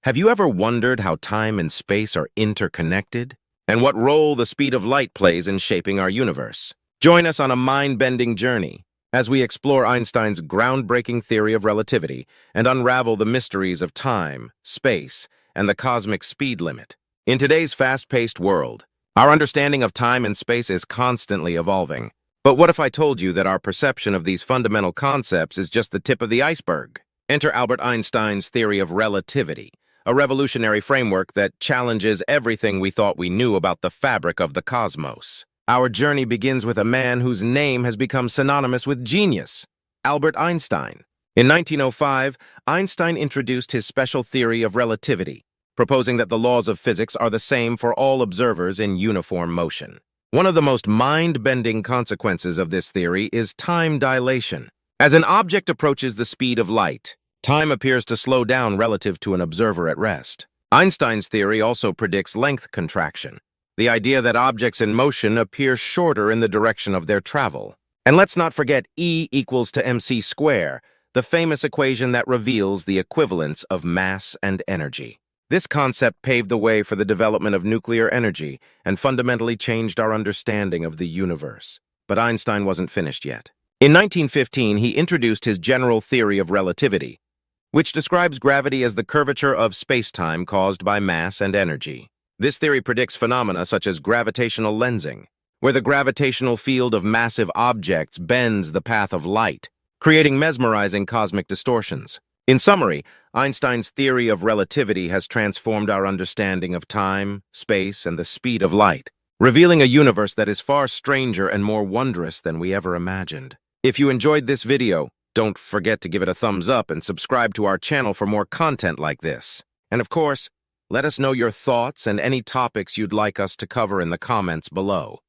Have you ever wondered how time and space are interconnected? And what role the speed of light plays in shaping our universe? Join us on a mind-bending journey as we explore Einstein's groundbreaking theory of relativity and unravel the mysteries of time, space, and the cosmic speed limit. In today's fast-paced world, our understanding of time and space is constantly evolving. But what if I told you that our perception of these fundamental concepts is just the tip of the iceberg? Enter Albert Einstein's theory of relativity, a revolutionary framework that challenges everything we thought we knew about the fabric of the cosmos. Our journey begins with a man whose name has become synonymous with genius, Albert Einstein. In 1905, Einstein introduced his special theory of relativity, proposing that the laws of physics are the same for all observers in uniform motion. One of the most mind-bending consequences of this theory is time dilation. As an object approaches the speed of light, time appears to slow down relative to an observer at rest. Einstein's theory also predicts length contraction, the idea that objects in motion appear shorter in the direction of their travel. And let's not forget E equals to mc squared, the famous equation that reveals the equivalence of mass and energy. This concept paved the way for the development of nuclear energy and fundamentally changed our understanding of the universe. But Einstein wasn't finished yet. In 1915, he introduced his general theory of relativity, which describes gravity as the curvature of space-time caused by mass and energy. This theory predicts phenomena such as gravitational lensing, where the gravitational field of massive objects bends the path of light, creating mesmerizing cosmic distortions. In summary, Einstein's theory of relativity has transformed our understanding of time, space, and the speed of light, revealing a universe that is far stranger and more wondrous than we ever imagined. If you enjoyed this video, don't forget to give it a thumbs up and subscribe to our channel for more content like this. And of course, let us know your thoughts and any topics you'd like us to cover in the comments below.